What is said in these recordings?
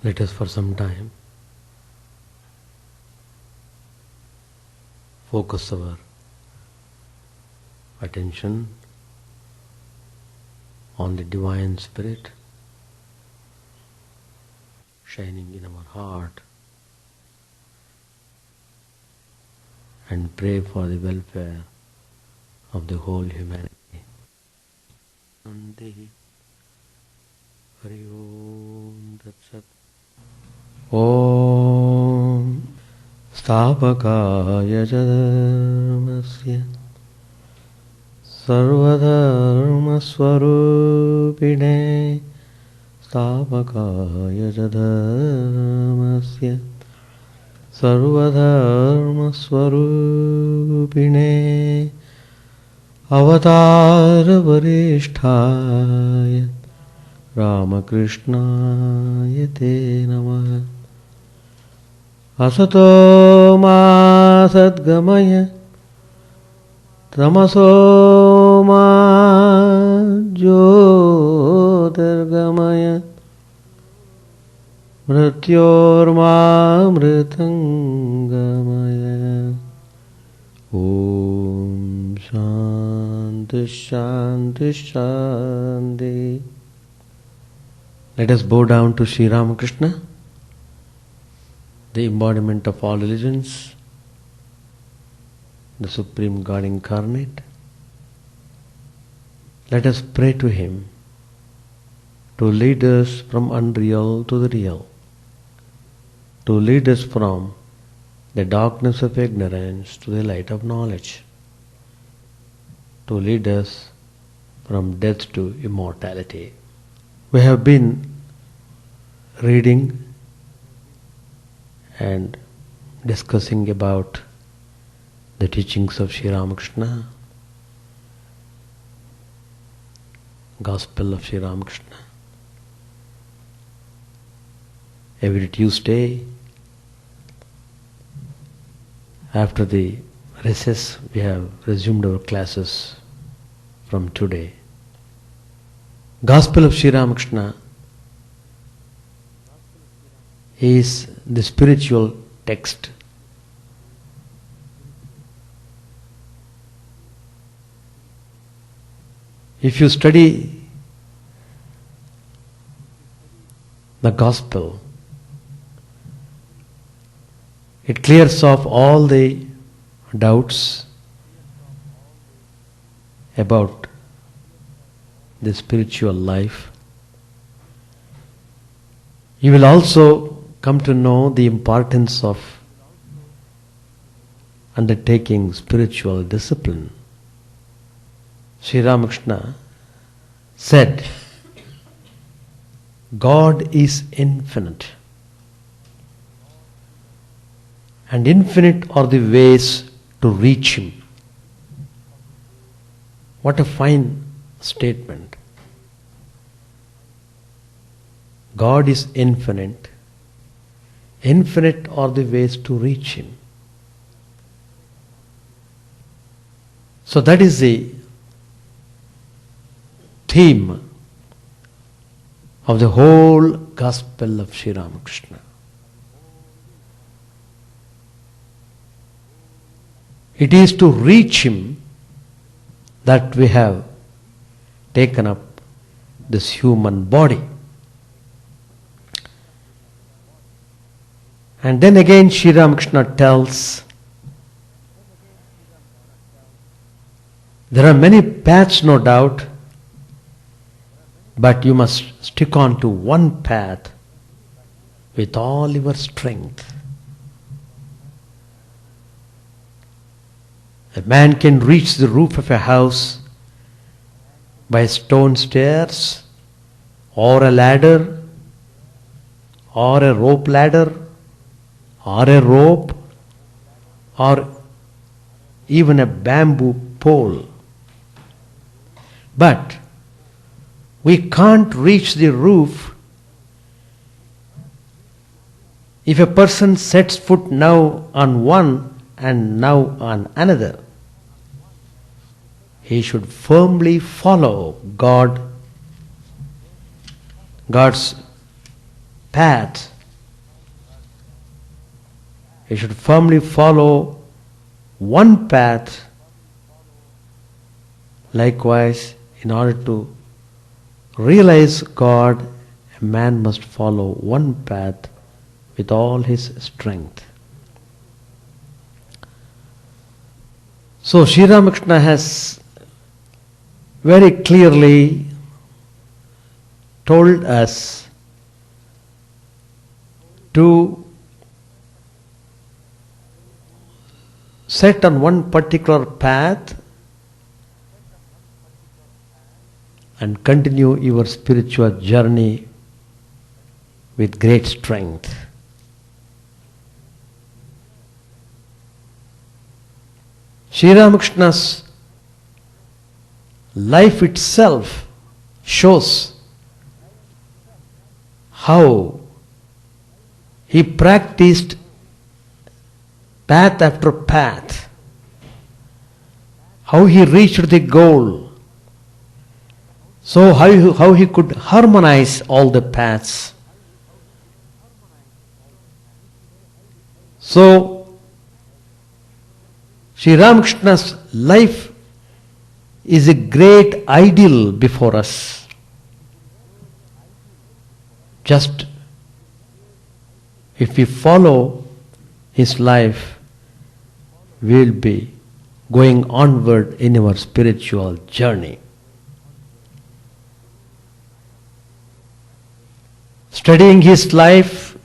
Let us for some time focus our attention on the Divine Spirit shining in our heart and pray for the welfare of the whole humanity. Hari Om Tat Sat. Om Stapakaya Dharmasya Sarvadharma Swarupine Stapakaya Dharmasya Sarvadharma Swarupine Avatara Varisthaya Ramakrishna Te Namaha. Asato ma sadgamaya tamaso ma jyotirgamaya mrityorma mritangamaya. Om Shanti Shanti Shanti. Let us bow down to Sri Ramakrishna, the embodiment of all religions, the Supreme God incarnate. Let us pray to Him to lead us from unreal to the real, to lead us from the darkness of ignorance to the light of knowledge, to lead us from death to immortality. We have been reading and discussing about the teachings of Sri Ramakrishna, Gospel of Sri Ramakrishna. Every Tuesday, after the recess, we have resumed our classes from today. Gospel of Sri Ramakrishna is the spiritual text. If you study the Gospel, it clears off all the doubts about the spiritual life. You will also come to know the importance of undertaking spiritual discipline. Sri Ramakrishna said, God is infinite, and infinite are the ways to reach Him. What a fine statement. God is infinite. Infinite are the ways to reach Him. So that is the theme of the whole Gospel of Sri Ramakrishna. It is to reach Him that we have taken up this human body. And then again Sri Ramakrishna tells, there are many paths, no doubt, but you must stick on to one path with all your strength. A man can reach the roof of a house by stone stairs, or a ladder, or a rope ladder, or a rope, or even a bamboo pole. But we can't reach the roof if a person sets foot now on one and now on another. He should firmly follow God's path he should firmly follow one path. Likewise, in order to realize God, a man must follow one path with all his strength. So Sri Ramakrishna has very clearly told us to set on one particular path and continue your spiritual journey with great strength. Sri Ramakrishna's life itself shows how he practiced path after path, how he reached the goal, so how he could harmonize all the paths. So Sri Ramakrishna's life is a great ideal before us. Just if we follow his life, we will be going onward in our spiritual journey. Studying his life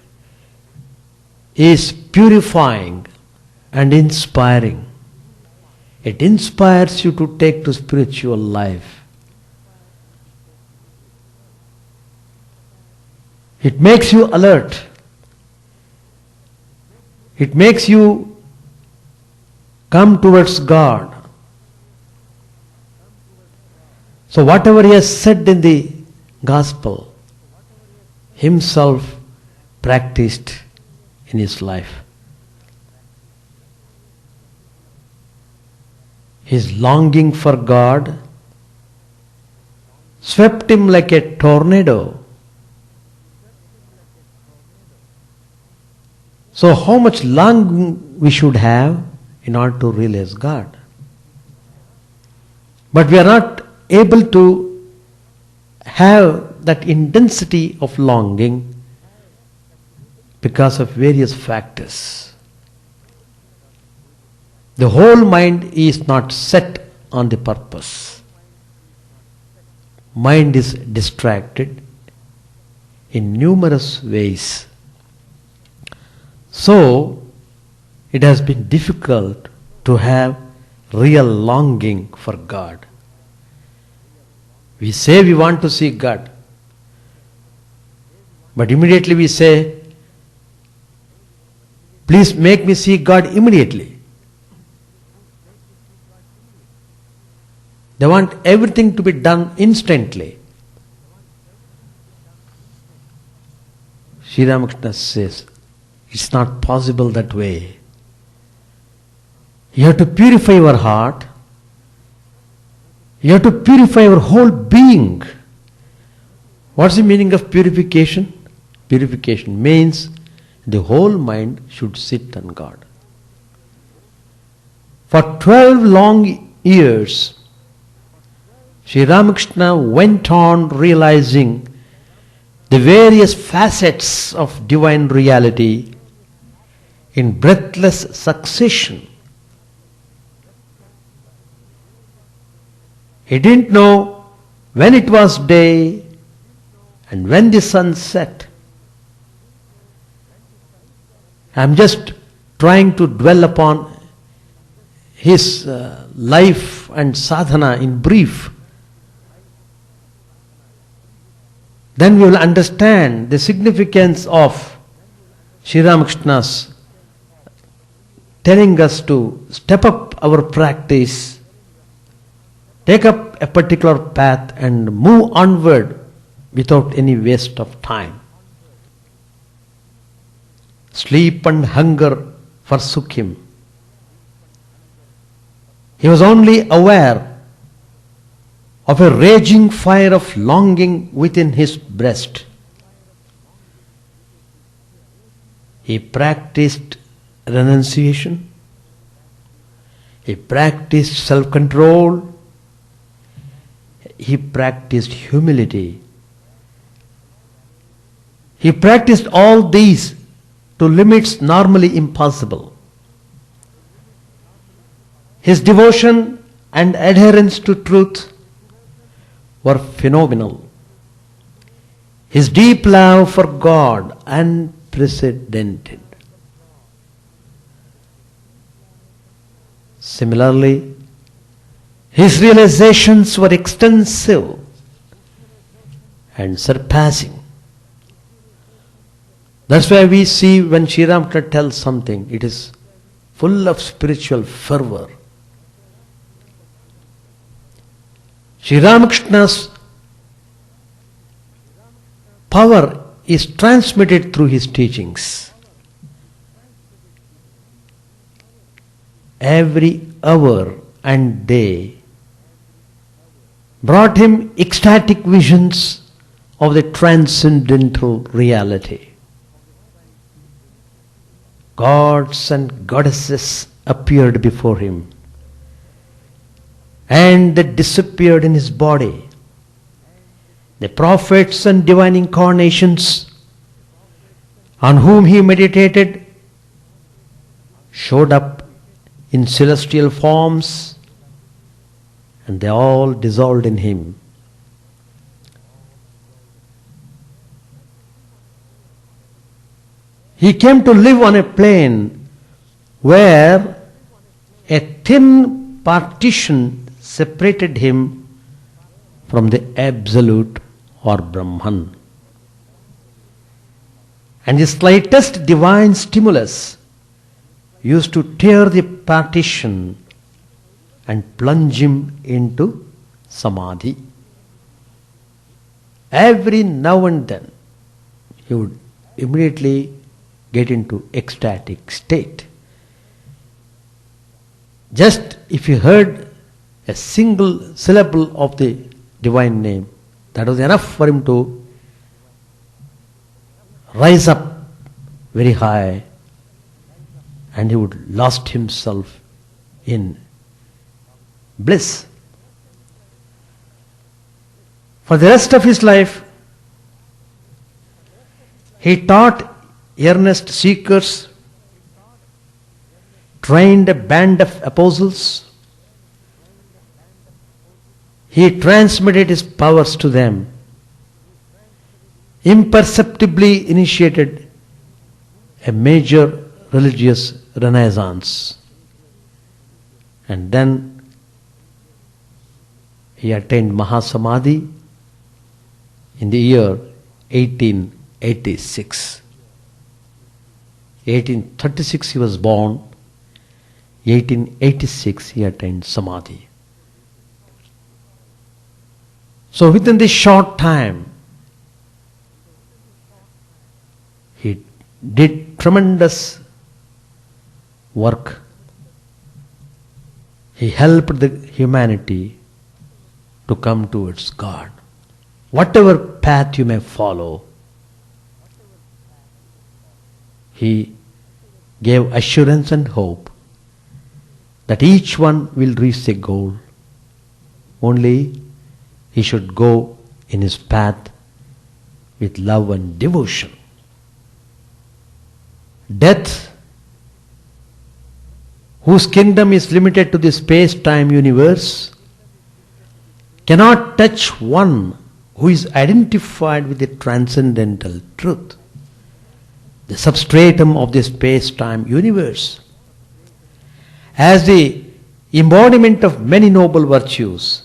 is purifying and inspiring. It inspires you to take to spiritual life. It makes you alert. It makes you come towards God. So whatever he has said in the gospel, himself practiced in his life. His longing for God swept him like a tornado. So how much longing we should have in order to realize God? But we are not able to have that intensity of longing because of various factors. The whole mind is not set on the purpose. Mind is distracted in numerous ways. So, it has been difficult to have real longing for God. We say we want to see God, but immediately we say, please make me see God immediately. They want everything to be done instantly. Sri Ramakrishna says, it's not possible that way. You have to purify your heart. You have to purify your whole being. What's the meaning of purification? Purification means the whole mind should sit on God. For 12 long years, Sri Ramakrishna went on realizing the various facets of divine reality in breathless succession. He didn't know when it was day and when the sun set. I'm just trying to dwell upon his life and sadhana in brief. Then we will understand the significance of Sri Ramakrishna's telling us to step up our practice, take up a particular path and move onward without any waste of time. Sleep and hunger forsook him. He was only aware of a raging fire of longing within his breast. He practiced renunciation. He practiced self-control. He practiced humility. He practiced all these to limits normally impossible. His devotion and adherence to truth were phenomenal. His deep love for God unprecedented. Similarly, his realizations were extensive and surpassing. That's why we see when Sri Ramakrishna tells something, it is full of spiritual fervor. Sri Ramakrishna's power is transmitted through his teachings. Every hour and day brought him ecstatic visions of the transcendental reality. Gods and goddesses appeared before him, and they disappeared in his body. The prophets and divine incarnations on whom he meditated showed up in celestial forms, and they all dissolved in him. He came to live on a plane where a thin partition separated him from the Absolute or Brahman. And the slightest divine stimulus used to tear the partition and plunge him into samadhi. Every now and then he would immediately get into ecstatic state. Just if you heard a single syllable of the divine name, that was enough for him to rise up very high, and he would lost himself in bliss. For the rest of his life, he taught earnest seekers, trained a band of apostles. He transmitted his powers to them, imperceptibly initiated a major religious renaissance, and then he attained Mahasamadhi in the year 1886. 1836 he was born, 1886 he attained Samadhi. So within this short time, he did tremendous work. He helped the humanity to come towards God. Whatever path you may follow, he gave assurance and hope that each one will reach the goal. Only he should go in his path with love and devotion. Death, whose kingdom is limited to the space-time universe, cannot touch one who is identified with the transcendental truth, the substratum of the space-time universe. As the embodiment of many noble virtues,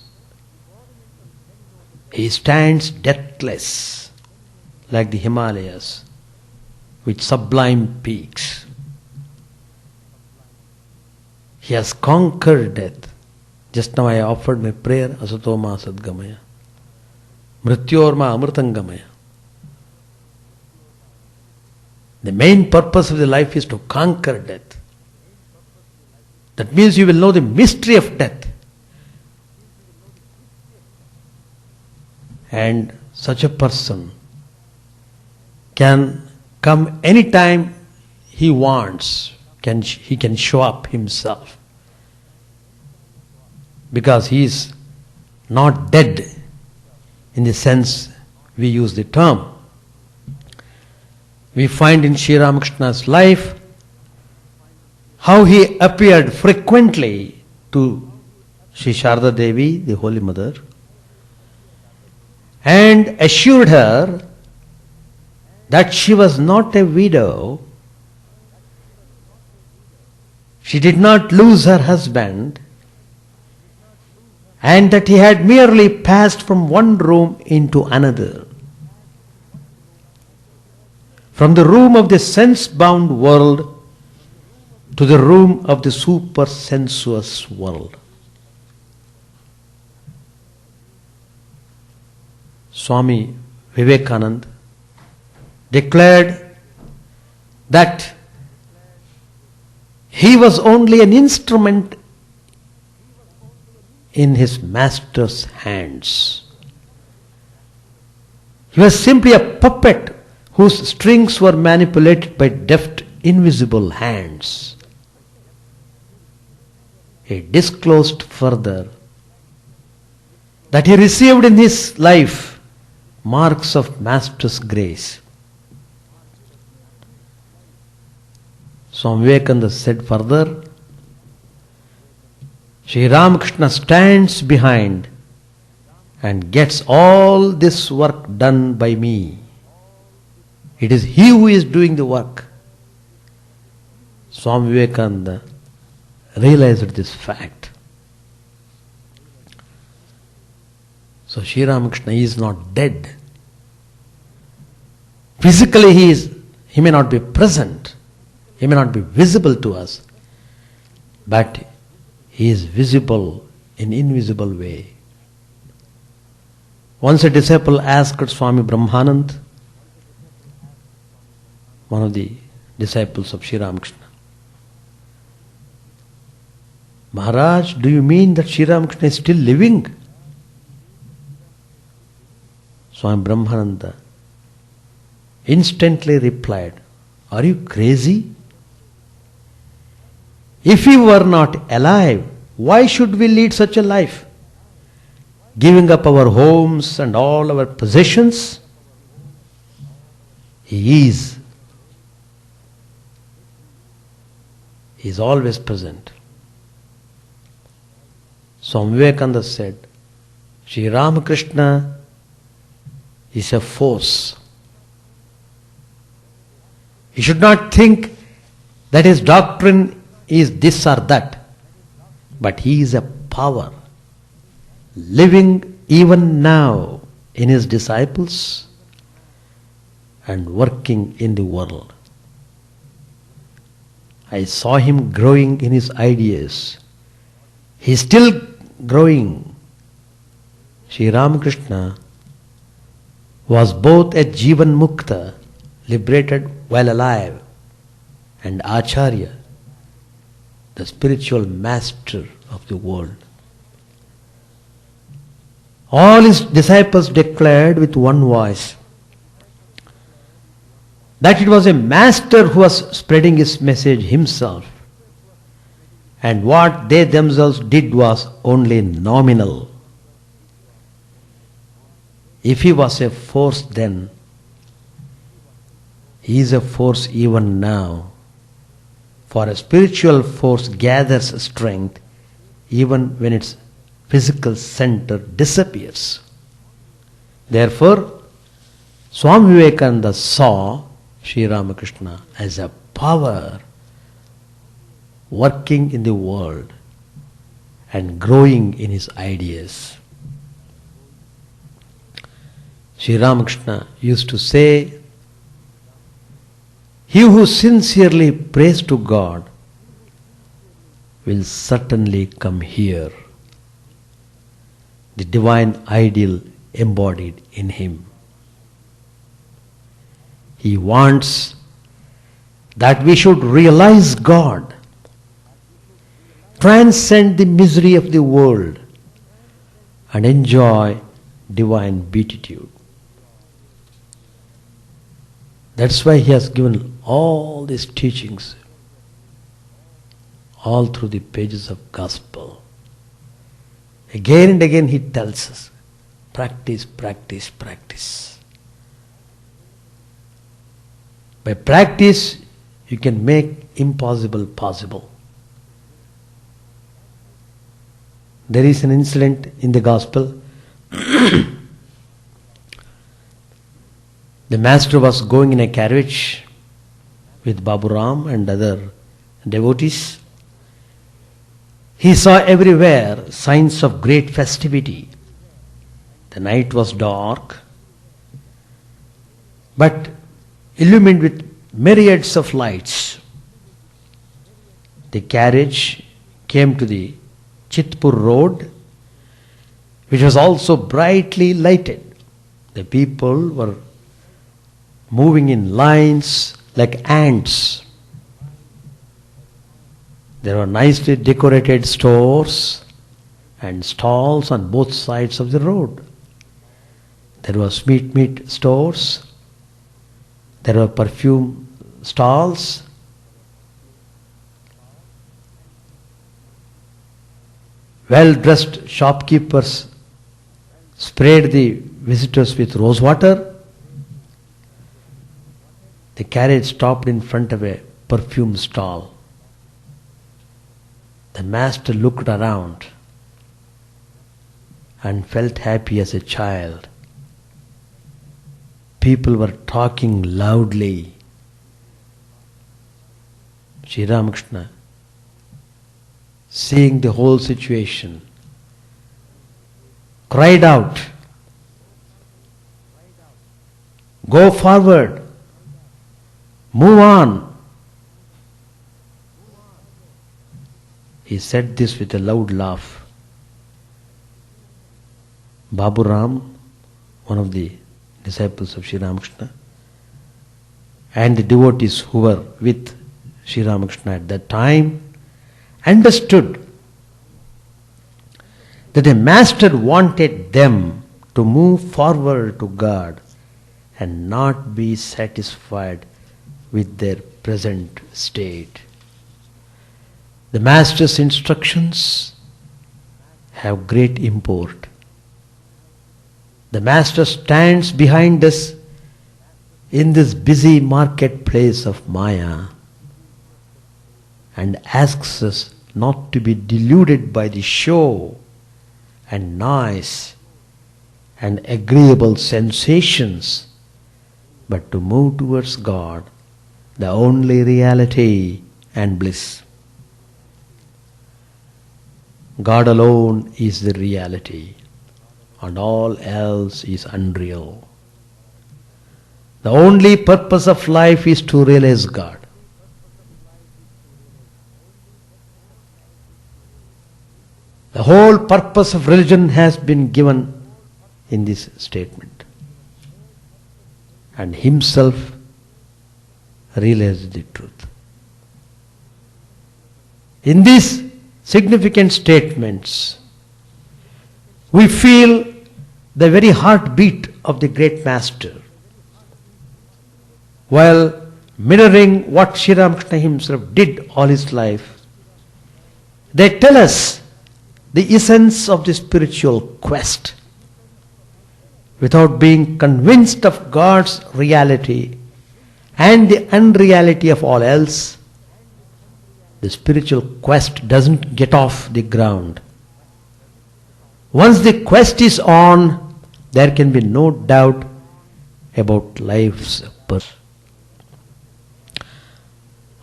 he stands deathless like the Himalayas with sublime peaks. He has conquered death. Just now I offered my prayer, Asatoma Sadgamaya, Mrityorma Amritangamaya. The main purpose of the life is to conquer death. That means you will know the mystery of death. And such a person can come anytime he wants he can show up himself. Because he is not dead in the sense we use the term. We find in Sri Ramakrishna's life how he appeared frequently to Sri Sharda Devi, the Holy Mother, and assured her that she was not a widow. She did not lose her husband, and that he had merely passed from one room into another, from the room of the sense-bound world to the room of the super-sensuous world. Swami Vivekananda declared that he was only an instrument in his master's hands. He was simply a puppet whose strings were manipulated by deft, invisible hands. He disclosed further that he received in his life marks of Master's grace. Swami Vivekananda said further, Sri Ramakrishna stands behind and gets all this work done by me. It is he who is doing the work. Swami Vivekananda realized this fact. So Sri Ramakrishna is not dead. Physically he may not be present, he may not be visible to us, but he is visible in invisible way. Once a disciple asked Swami Brahmanand, one of the disciples of Sri Ramakrishna, Maharaj, do you mean that Sri Ramakrishna is still living? Swami Brahmananda instantly replied, are you crazy? If he were not alive, why should we lead such a life? Giving up our homes and all our possessions? He is. He is always present. Swami Vivekananda said, Sri Ramakrishna is a force. He should not think that his doctrine is this or that, but he is a power, living even now in his disciples and working in the world. I saw him growing in his ideas. He is still growing. Sri Ramakrishna was both a Jivan Mukta, liberated while alive, and Acharya, the spiritual master of the world. All his disciples declared with one voice that it was a master who was spreading his message himself, and what they themselves did was only nominal. If he was a force then, he is a force even now. For a spiritual force gathers strength even when its physical center disappears. Therefore, Swami Vivekananda saw Sri Ramakrishna as a power working in the world and growing in his ideas. Sri Ramakrishna used to say, he who sincerely prays to God will certainly come here. The divine ideal embodied in him. He wants that we should realize God, transcend the misery of the world, and enjoy divine beatitude. That's why he has given all these teachings. all through the pages of Gospel. Again and again he tells us, practice, practice, practice. By practice, you can make impossible possible. There is an incident in the Gospel. The master was going in a carriage with Babu Ram and other devotees. He saw everywhere signs of great festivity. The night was dark, but illumined with myriads of lights. The carriage came to the Chitpur road, which was also brightly lighted. The people were moving in lines like ants. There were nicely decorated stores and stalls on both sides of the road. There were meat stores. There were perfume stalls. Well-dressed shopkeepers sprayed the visitors with rose water. The carriage stopped in front of a perfume stall. The master looked around and felt happy as a child. People were talking loudly. Sri Ramakrishna, seeing the whole situation, cried out, "Go forward, move on." He said this with a loud laugh. Babu Ram, one of the disciples of Sri Ramakrishna, and the devotees who were with Sri Ramakrishna at that time, understood that the master wanted them to move forward to God and not be satisfied with their present state. The master's instructions have great import. The master stands behind us in this busy marketplace of Maya and asks us not to be deluded by the show and noise and agreeable sensations, but to move towards God, the only reality and bliss. God alone is the reality, and all else is unreal. The only purpose of life is to realize God. The whole purpose of religion has been given in this statement. And himself realized the truth. In these significant statements, we feel the very heartbeat of the great master, while mirroring what Sri Ramakrishna himself did all his life. They tell us the essence of the spiritual quest. Without being convinced of God's reality and the unreality of all else, the spiritual quest doesn't get off the ground. Once the quest is on, there can be no doubt about life's purpose.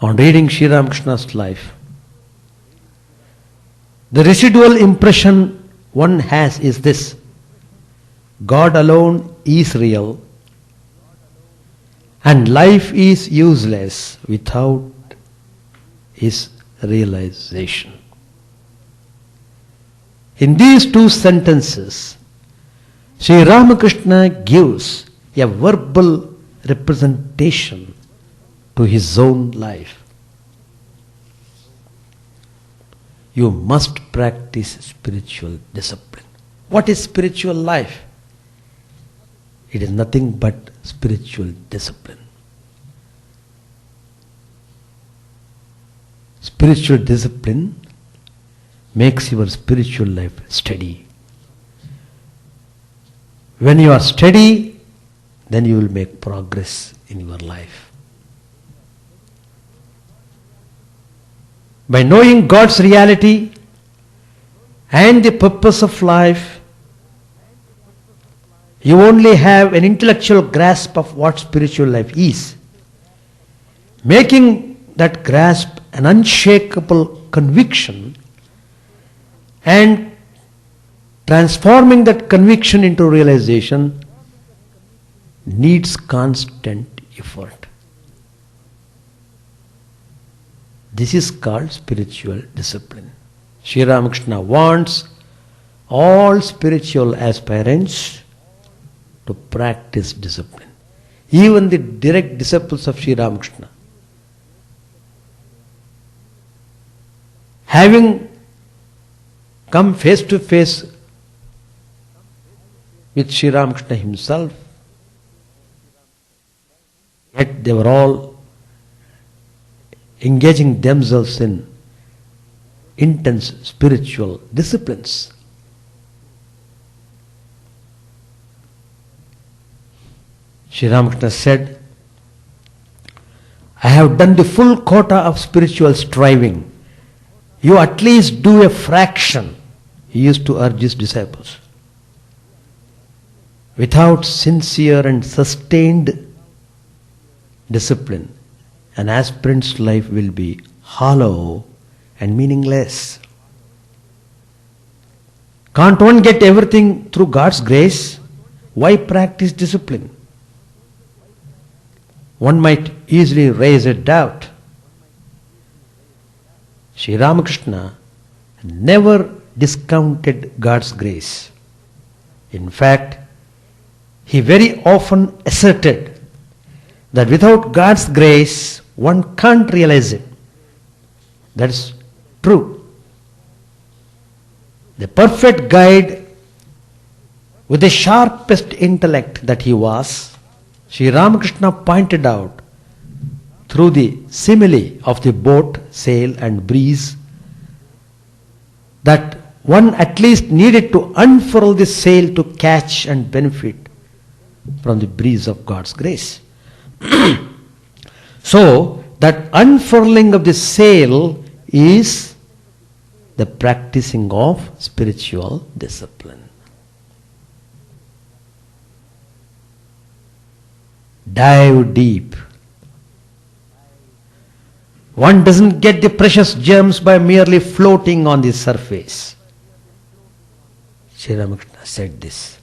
On reading Sri Ramakrishna's life, the residual impression one has is this: God alone is real, and life is useless without His realization. In these two sentences, Sri Ramakrishna gives a verbal representation to his own life. You must practice spiritual discipline. What is spiritual life? It is nothing but spiritual discipline. spiritual discipline makes your spiritual life steady. When you are steady, then you will make progress in your life. By knowing God's reality and the purpose of life, you only have an intellectual grasp of what spiritual life is. Making that grasp an unshakable conviction and transforming that conviction into realization needs constant effort. This is called spiritual discipline. Sri Ramakrishna wants all spiritual aspirants to practice discipline. Even the direct disciples of Sri Ramakrishna, having come face to face with Sri Ramakrishna himself, yet they were all engaging themselves in intense spiritual disciplines. Sri Ramakrishna said, I have done the full quota of spiritual striving. You at least do a fraction. He used to urge his disciples. Without sincere and sustained discipline, an aspirant's life will be hollow and meaningless. Can't one get everything through God's grace? Why practice discipline? One might easily raise a doubt. Sri Ramakrishna never discounted God's grace. In fact, he very often asserted that without God's grace, one can't realize it. That's true. The perfect guide with the sharpest intellect that he was, Sri Ramakrishna pointed out through the simile of the boat, sail and breeze that one at least needed to unfurl the sail to catch and benefit from the breeze of God's grace. So, that unfurling of the sail is the practicing of spiritual discipline. Dive deep. One doesn't get the precious gems by merely floating on the surface. Sri Ramakrishna said this.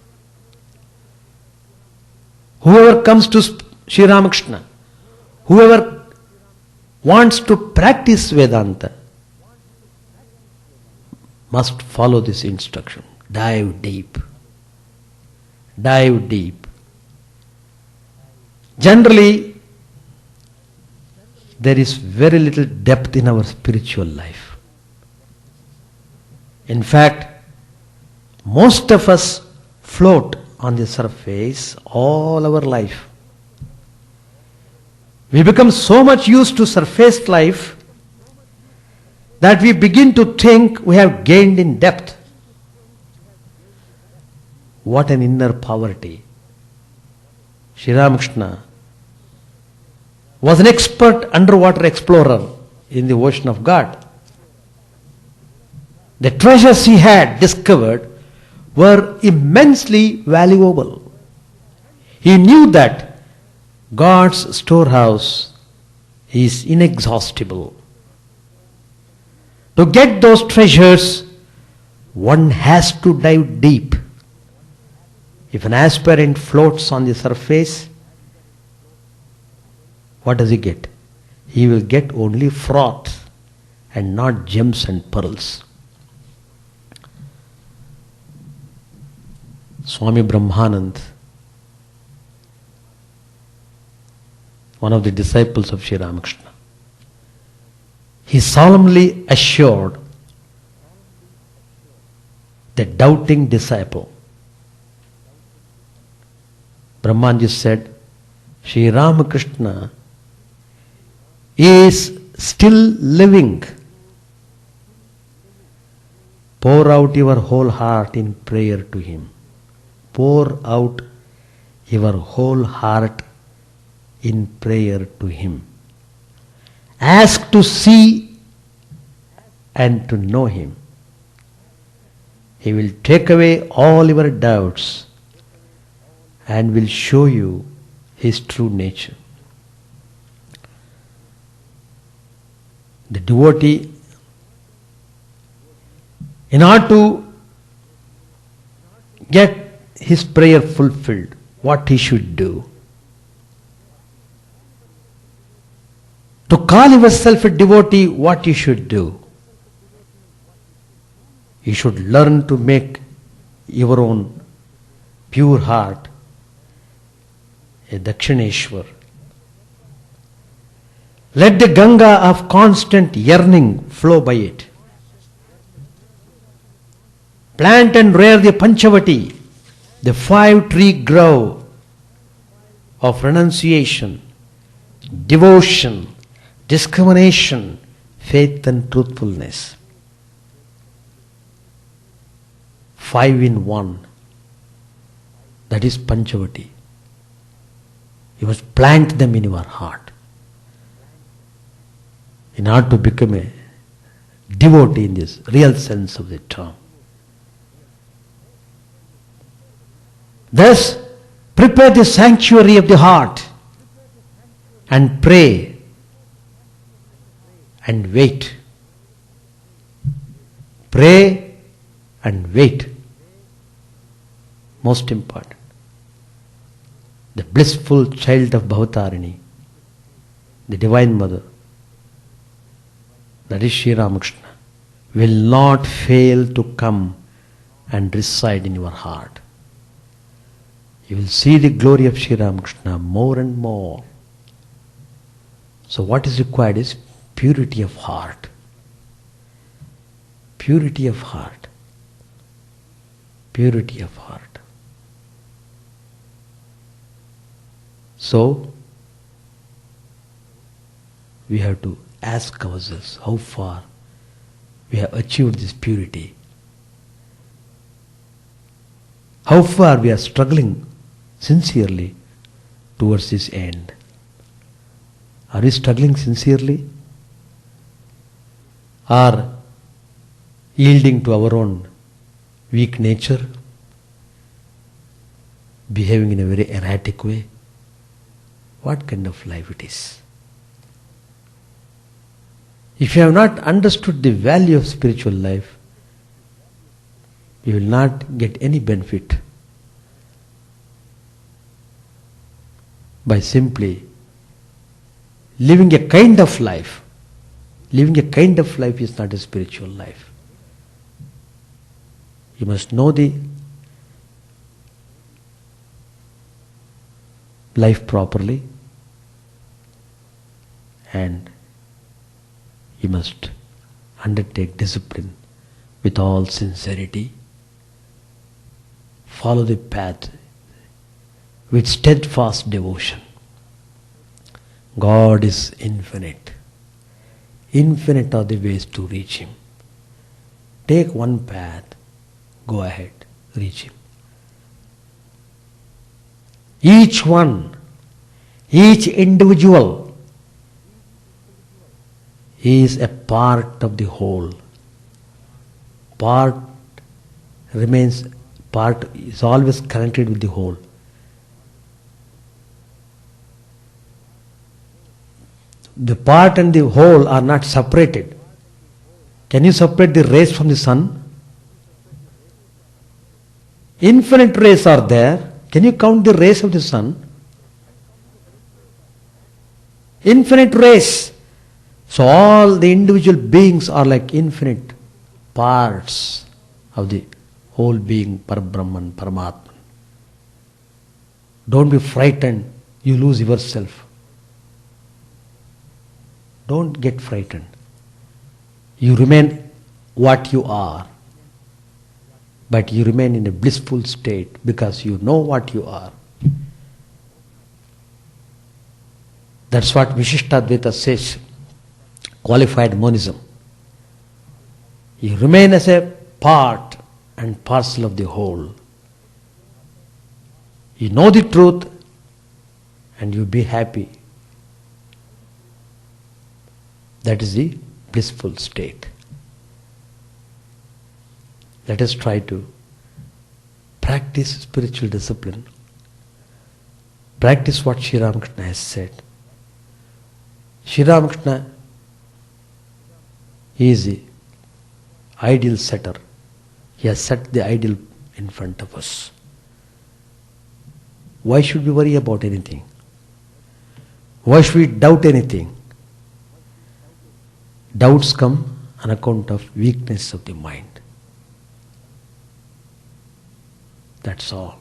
Whoever comes to Sri Ramakrishna, whoever wants to practice Vedanta, must follow this instruction. Dive deep. Dive deep. Generally, there is very little depth in our spiritual life. In fact, most of us float on the surface all our life. We become so much used to surface life that we begin to think we have gained in depth. What an inner poverty. Sri Ramakrishna was an expert underwater explorer in the ocean of God. The treasures he had discovered were immensely valuable. He knew that God's storehouse is inexhaustible. To get those treasures, one has to dive deep. If an aspirant floats on the surface, what does he get? He will get only froth and not gems and pearls. Swami Brahmanand, one of the disciples of Sri Ramakrishna, he solemnly assured the doubting disciple. Brahmanji said, Sri Ramakrishna is still living Pour out your whole heart in prayer to Him. Pour out your whole heart in prayer to Him. Ask to see and to know Him. He will take away all your doubts and will show you His true nature. The devotee, in order to get his prayer fulfilled, what he should do? To call yourself a devotee, what you should do? You should learn to make your own pure heart a Dakshineshwar. Let the Ganga of constant yearning flow by it. Plant and rear the Panchavati, the 5-tree grove of renunciation, devotion, discrimination, faith and truthfulness. 5 in 1. That is Panchavati. You must plant them in your heart in order to become a devotee in this real sense of the term. Thus, prepare the sanctuary of the heart and pray and wait. Pray and wait. Most important. The blissful child of Bhavatarini, the Divine Mother, that is Sri Ramakrishna, will not fail to come and reside in your heart. You will see the glory of Sri Ramakrishna more and more. So what is required is purity of heart. Purity of heart. Purity of heart. So, we have to ask ourselves how far we have achieved this purity. How far we are struggling sincerely towards this end. Are we struggling sincerely? Or yielding to our own weak nature? Behaving in a very erratic way? What kind of life it is? If you have not understood the value of spiritual life, you will not get any benefit by simply living a kind of life. Living a kind of life is not a spiritual life. You must know the life properly, and you must undertake discipline with all sincerity. Follow the path with steadfast devotion. God is infinite. Infinite are the ways to reach Him. Take one path, go ahead, reach Him. Each one, each individual is a part of the whole. Part is always connected with the whole. The part and the whole are not separated. Can you separate the rays from the sun? Infinite rays are there. Can you count the rays of the sun? Infinite rays. So all the individual beings are like infinite parts of the whole being, Parabrahman, Paramatman. Don't be frightened, you lose yourself. Don't get frightened. You remain what you are, but you remain in a blissful state because you know what you are. That's what Vishishtadvaita says, qualified monism. You remain as a part and parcel of the whole. You know the truth and you be happy. That is the blissful state. Let us try to practice spiritual discipline. Practice what Sri Ramakrishna has said. Sri Ramakrishna is the ideal setter. He has set the ideal in front of us. Why should we worry about anything? Why should we doubt anything? Doubts come on account of weakness of the mind. That's all.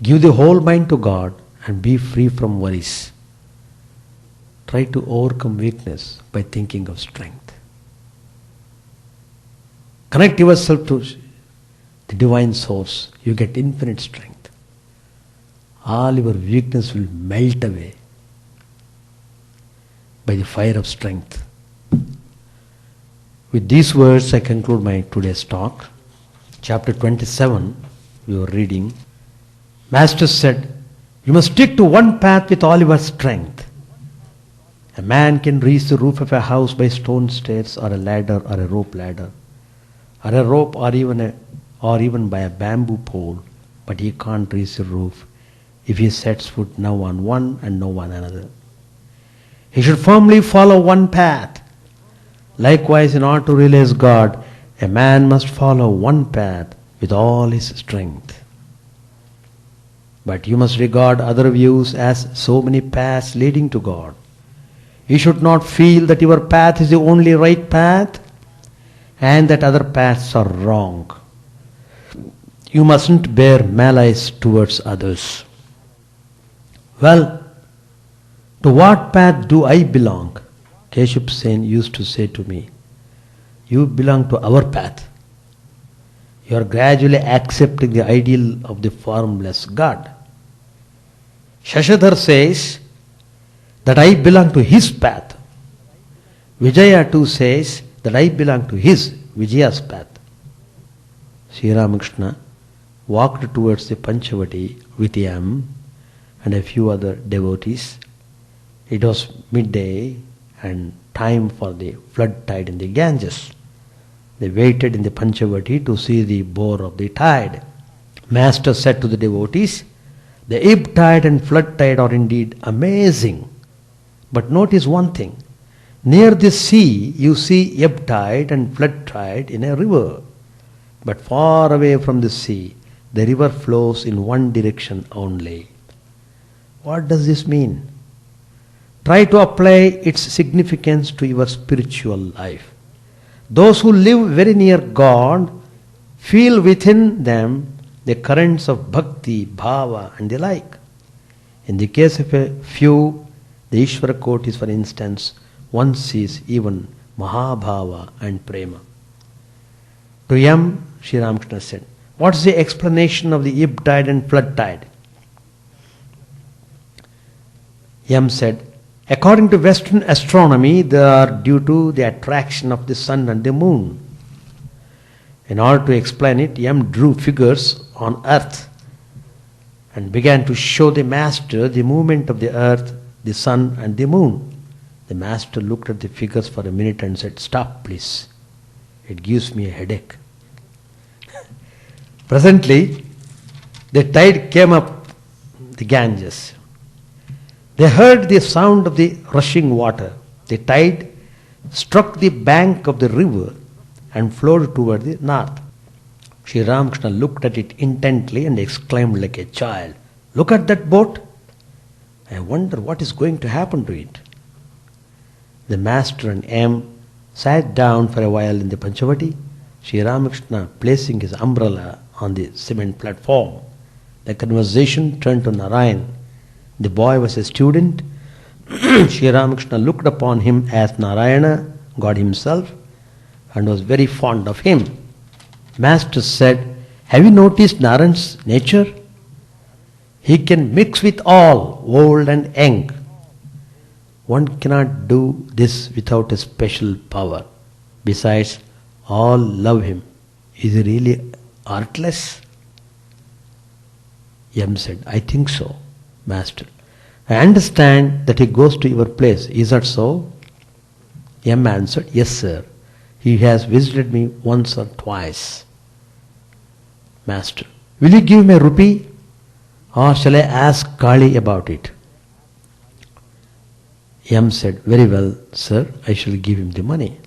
Give the whole mind to God and be free from worries. Try to overcome weakness by thinking of strength. Connect yourself to the divine source. You get infinite strength. All your weakness will melt away by the fire of strength. With these words, I conclude my today's talk. Chapter 27, we were reading. Master said, you must stick to one path with all your strength. A man can reach the roof of a house by stone stairs or a ladder or a rope ladder or a rope or even by a bamboo pole, but he can't reach the roof if he sets foot now on one and now on another. He should firmly follow one path. Likewise, in order to realize God, a man must follow one path with all his strength. But you must regard other views as so many paths leading to God. You should not feel that your path is the only right path and that other paths are wrong. You mustn't bear malice towards others. Well, to what path do I belong? Keshup Sen used to say to me, you belong to our path. You are gradually accepting the ideal of the formless God. Shashadhar says that I belong to his path. Vijaya too says that I belong to his, Vijaya's path. Sri Ramakrishna walked towards the Panchavati with him and a few other devotees. It was midday and time for the flood tide in the Ganges. They waited in the Panchavati to see the bore of the tide. Master said to the devotees, the ebb tide and flood tide are indeed amazing. But notice one thing. Near the sea you see ebb tide and flood tide in a river. But far away from the sea, the river flows in one direction only. What does this mean? Try to apply its significance to your spiritual life. Those who live very near God feel within them the currents of bhakti, bhava and the like. In the case of a few, the Ishvara Kotis for instance, one sees even Mahabhava and Prema. To Yam, Sri Ramakrishna said, what is the explanation of the ebb tide and flood tide? Yam said, according to Western astronomy, they are due to the attraction of the sun and the moon. In order to explain it, Yam drew figures on earth and began to show the master the movement of the earth, the sun and the moon. The master looked at the figures for a minute and said, stop please, it gives me a headache. Presently, the tide came up the Ganges. They heard the sound of the rushing water. The tide struck the bank of the river and flowed toward the north. Sri Ramakrishna looked at it intently and exclaimed like a child, look at that boat. I wonder what is going to happen to it. The master and M sat down for a while in the Panchavati, Sri Ramakrishna placing his umbrella on the cement platform. The conversation turned to Narayan. The boy was a student. Sri Ramakrishna looked upon him as Narayana, God himself, and was very fond of him. Master said, have you noticed Narayan's nature? He can mix with all, old and young. One cannot do this without a special power. Besides, All love him. Is he really artless? M said, I think so, Master. I understand that he goes to your place. Is that so? M answered, yes, sir. He has visited me once or twice. Master, will you give me a rupee? Or shall I ask Kali about it? M said, very well, sir, I shall give him the money.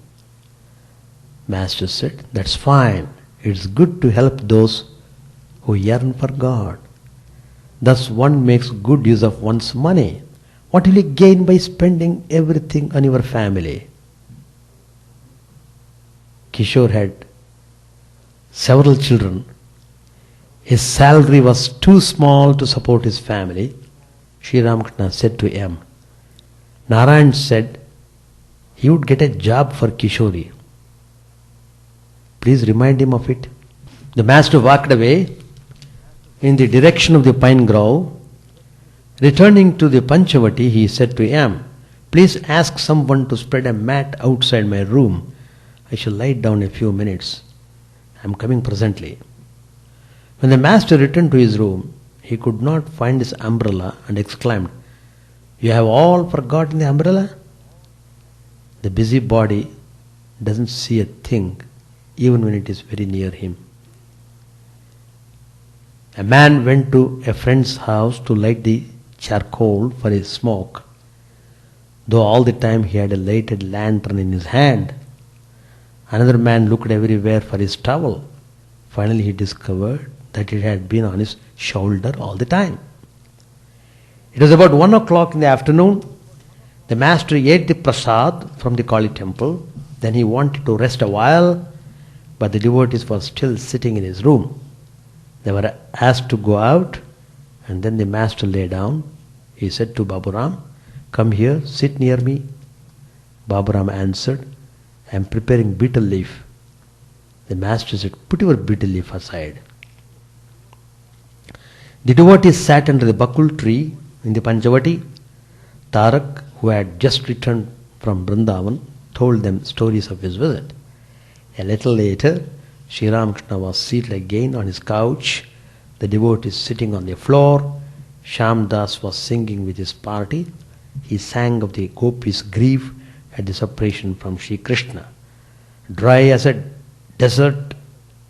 Master said, that's fine. It's good to help those who yearn for God. Thus one makes good use of one's money. What will you gain by spending everything on your family? Kishore had several children. His salary was too small to support his family. Sri Ramakrishna said to M. Narayan said he would get a job for Kishori. Please remind him of it. The master walked away in the direction of the pine grove. Returning to the Panchavati, he said to M, please ask someone to spread a mat outside my room. I shall lie down a few minutes. I am coming presently. When the master returned to his room, he could not find his umbrella and exclaimed, you have all forgotten the umbrella? The busybody doesn't see a thing even when it is very near him. A man went to a friend's house to light the charcoal for his smoke, though all the time he had a lighted lantern in his hand. Another man looked everywhere for his towel. Finally he discovered that it had been on his shoulder all the time. It was about 1 o'clock in the afternoon. The master ate the prasad from the Kali temple. Then he wanted to rest a while, but the devotees were still sitting in his room. They were asked to go out, and then the master lay down. He said to Baburam, come here, sit near me. Baburam answered, I am preparing betel leaf. The master said, put your betel leaf aside. The devotees sat under the bakul tree in the Panchavati. Tarak, who had just returned from Vrindavan, told them stories of his visit. A little later, Sri Ramakrishna was seated again on his couch, the devotees sitting on the floor. Shyam Das was singing with his party. He sang of the gopis' grief at the separation from Sri Krishna. Dry as a desert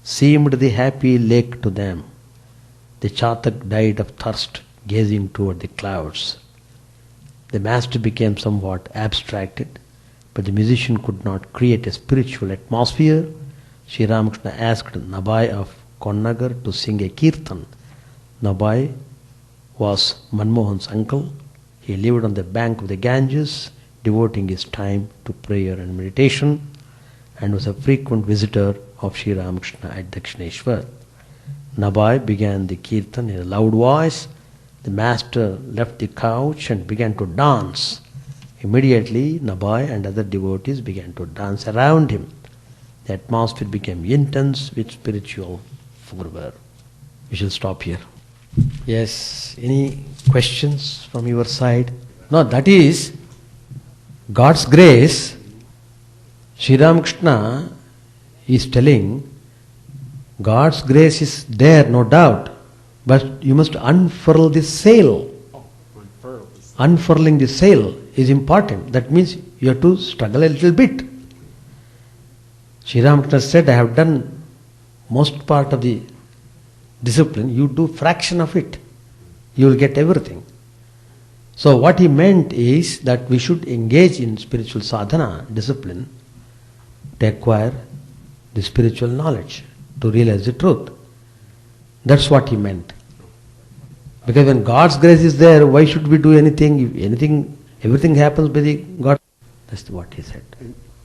seemed the happy lake to them. The Chatak died of thirst, gazing toward the clouds. The master became somewhat abstracted, but the musician could not create a spiritual atmosphere. Sri Ramakrishna asked Nabai of Konnagar to sing a kirtan. Nabai was Manmohan's uncle. He lived on the bank of the Ganges, devoting his time to prayer and meditation, and was a frequent visitor of Sri Ramakrishna at Dakshineshwar. Nabai began the kirtan in a loud voice. The master left the couch and began to dance. Immediately, Nabai and other devotees began to dance around him. The atmosphere became intense with spiritual fervor. We shall stop here. Yes, any questions from your side? No, that is God's grace. Sri Ramakrishna is telling God's grace is there, no doubt, but you must unfurl the sail. Unfurling the sail is important. That means you have to struggle a little bit. Sri Ramakrishna said, I have done most part of the discipline, you do fraction of it. You will get everything. So what he meant is that we should engage in spiritual sadhana, discipline, to acquire the spiritual knowledge, to realize the truth. That's what he meant. Because when God's grace is there, why should we do anything? If everything happens by the God. That's what he said.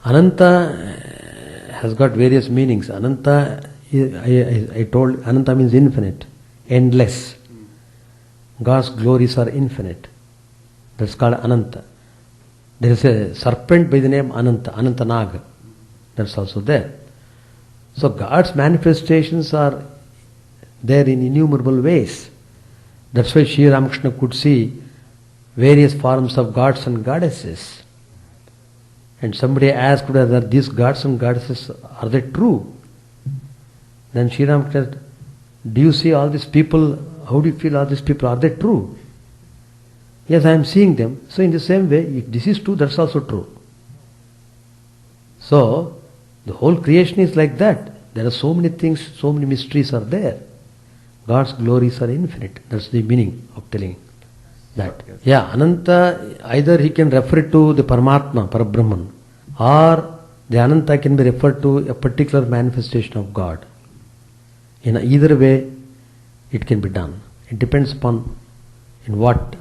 Ananta has got various meanings. Ananta, I told, Ananta means infinite, endless. God's glories are infinite. That's called Ananta. There is a serpent by the name Ananta, Anantanag. That's also there. So God's manifestations are there in innumerable ways. That's why Sri Ramakrishna could see various forms of gods and goddesses. and somebody asked whether these gods and goddesses, are they true? Then Sri Ramakrishna said, do you see all these people, how do you feel all these people, are they true? Yes, I am seeing them. So in the same way, if this is true, that's also true. So, the whole creation is like that. There are so many things, so many mysteries are there. God's glories are infinite. That's the meaning of telling that. Yeah, Ananta, either he can refer to the Paramatma, Parabrahman, or the Ananta can be referred to a particular manifestation of God. In either way, it can be done. It depends upon in what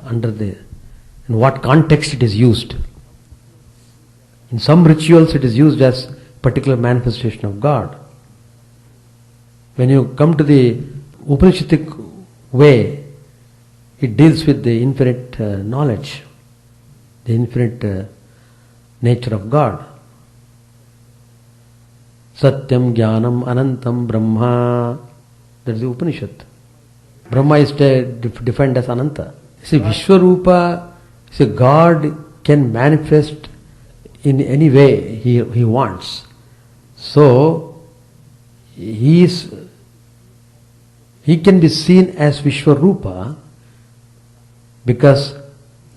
context it is used. In some rituals it is used as particular manifestation of God. When you come to the Upanishadic way, it deals with the infinite knowledge, the infinite nature of God. Satyam Jnanam Anantam Brahma. That is the Upanishad. Brahma is defined as Ananta. See, Vishwarupa, see, God can manifest in any way he wants. So, he can be seen as Vishwarupa because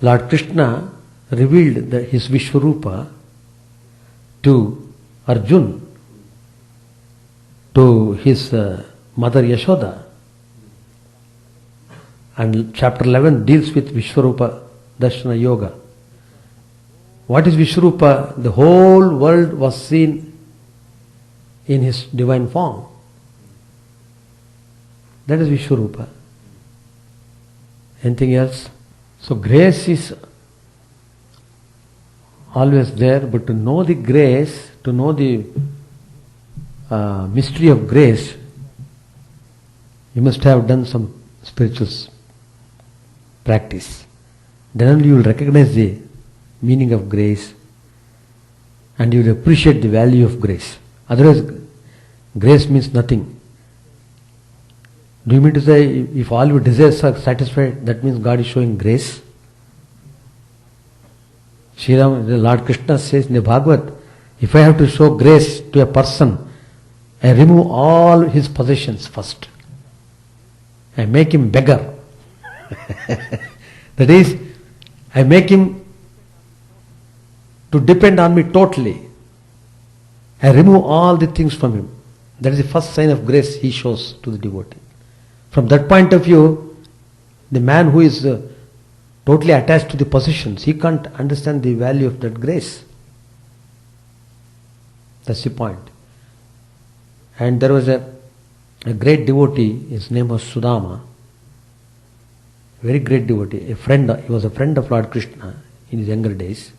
Lord Krishna revealed his Vishwarupa to Arjuna, to his mother Yashoda. And chapter 11 deals with Vishwarupa Darshana Yoga. What is Vishwarupa? The whole world was seen in his divine form. That is Vishwarupa. Anything else? So grace is always there, but to know the grace, to know the mystery of grace, you must have done some spiritual practice. Then only you will recognize the meaning of grace and you will appreciate the value of grace. Otherwise, grace means nothing. Do you mean to say if all your desires are satisfied, that means God is showing grace? Sri Ram, the Lord Krishna says in the Bhagavad, if I have to show grace to a person, I remove all his possessions first. I make him beggar. That is, I make him to depend on me totally. I remove all the things from him. That is the first sign of grace he shows to the devotee. From that point of view, the man who is totally attached to the possessions, he can't understand the value of that grace. That's the point. And there was a great devotee, his name was Sudama, very great devotee, a friend, he was a friend of Lord Krishna in his younger days.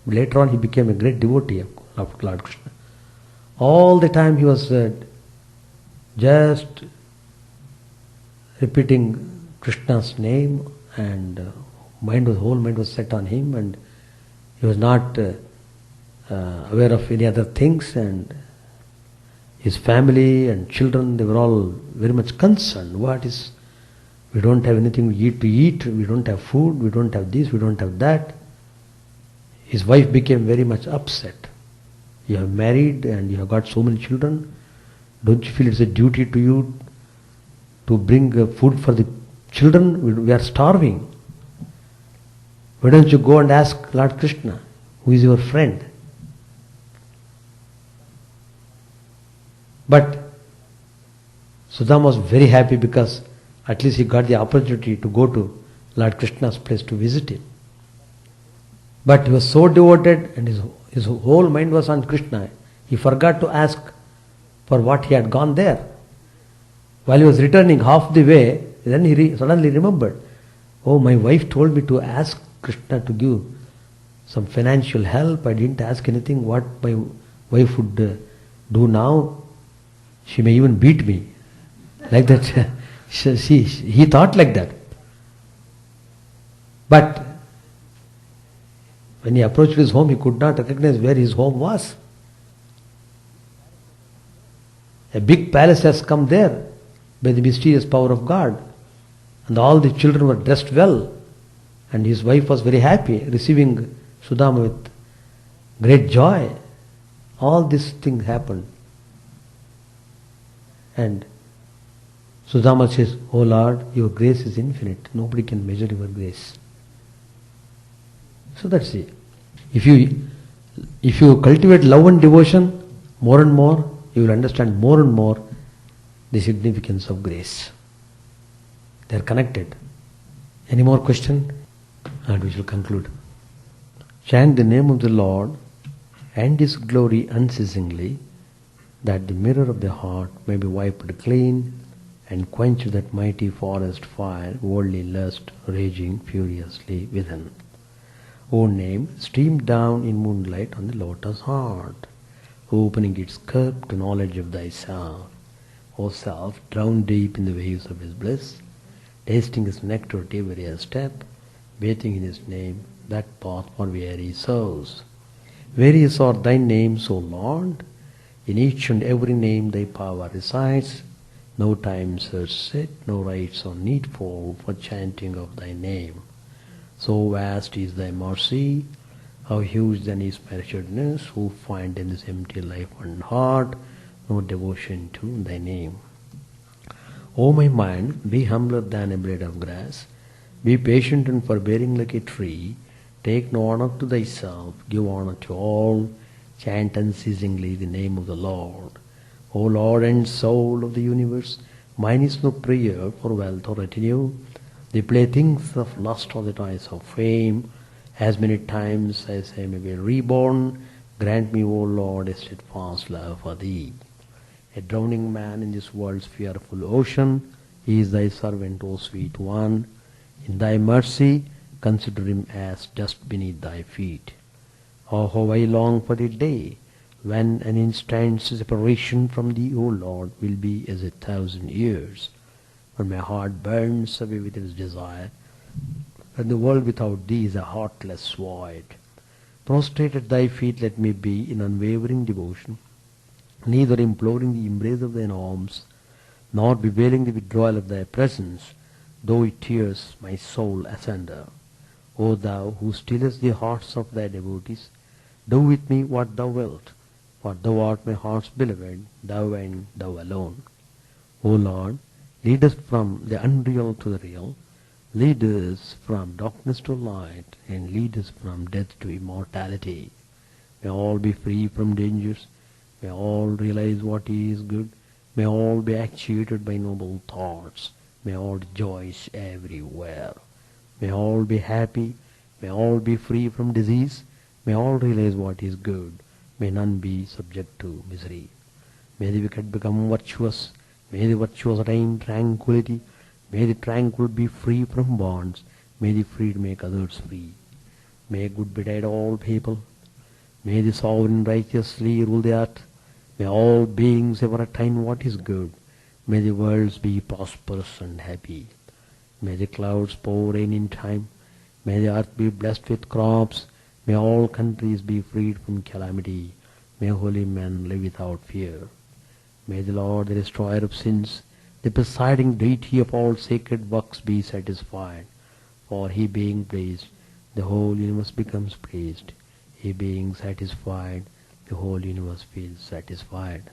Later on he became a great devotee of Lord Krishna. All the time he was just repeating Krishna's name and whole mind was set on him and he was not aware of any other things, and his family and children, they were all very much concerned. We don't have anything to eat, we don't have food, we don't have this, we don't have that. His wife became very much upset. You have married and you have got so many children. Don't you feel it's a duty to you to bring food for the children? We are starving. Why don't you go and ask Lord Krishna, who is your friend? But Sudama was very happy because at least he got the opportunity to go to Lord Krishna's place to visit him. But he was so devoted and his whole mind was on Krishna. He forgot to ask for what he had gone there. While he was returning half the way, then he suddenly remembered, oh, my wife told me to ask Krishna to give some financial help. I didn't ask anything. What my wife would do now? She may even beat me. Like that. He thought like that. But when he approached his home, he could not recognize where his home was. A big palace has come there by the mysterious power of God. And all the children were dressed well. And his wife was very happy receiving Sudama with great joy. All these things happen. And Sudama says, "Oh Lord, your grace is infinite. Nobody can measure your grace." So that's it. If you cultivate love and devotion more and more, you will understand more and more the significance of grace. They are connected. Any more question? And we shall conclude. Chant the name of the Lord and His glory unceasingly, that the mirror of the heart may be wiped clean and quench that mighty forest fire, worldly lust raging furiously within. O name, stream down in moonlight on the lotus heart, opening its cup to knowledge of thyself. O self, drowned deep in the waves of His bliss, tasting His nectar at every step, bathing in His name, that path for weary souls. Various are thy names, O Lord. In each and every name thy power resides. No times are set, no rites are needful for chanting of thy name. So vast is thy mercy, how huge then is my wretchedness, who find in this empty life and heart no devotion to thy name. O my mind, be humbler than a blade of grass, be patient and forbearing like a tree, take no honor to thyself, give honor to all, chant unceasingly the name of the Lord. O Lord and soul of the universe, mine is no prayer for wealth or retinue, the playthings of lust or the toys of fame. As many times as I may be reborn, grant me, O Lord, a steadfast love for Thee. A drowning man in this world's fearful ocean, he is Thy servant, O sweet one. In Thy mercy, consider him as just beneath Thy feet. Oh, how I long for the day when an instant's separation from Thee, O Lord, will be as 1,000 years. When my heart burns away with its desire, when the world without Thee is a heartless void. Prostrate at Thy feet let me be in unwavering devotion, neither imploring the embrace of Thine arms, nor bewailing the withdrawal of Thy presence, though it tears my soul asunder. O Thou, who stillest the hearts of Thy devotees, do with me what Thou wilt, for Thou art my heart's beloved, Thou and Thou alone. O Lord, lead us from the unreal to the real, lead us from darkness to light, and lead us from death to immortality. May all be free from dangers, may all realize what is good, may all be actuated by noble thoughts, may all rejoice everywhere. May all be happy, may all be free from disease, may all realize what is good, may none be subject to misery. May the wicked become virtuous, may the virtuous attain tranquility, may the tranquil be free from bonds, may the freed make others free. May good betide all people, may the sovereign righteously rule the earth, may all beings ever attain what is good, may the worlds be prosperous and happy. May the clouds pour rain in time, may the earth be blessed with crops, may all countries be freed from calamity, may holy men live without fear. May the Lord, the destroyer of sins, the presiding deity of all sacred works, be satisfied. For He being pleased, the whole universe becomes pleased. He being satisfied, the whole universe feels satisfied.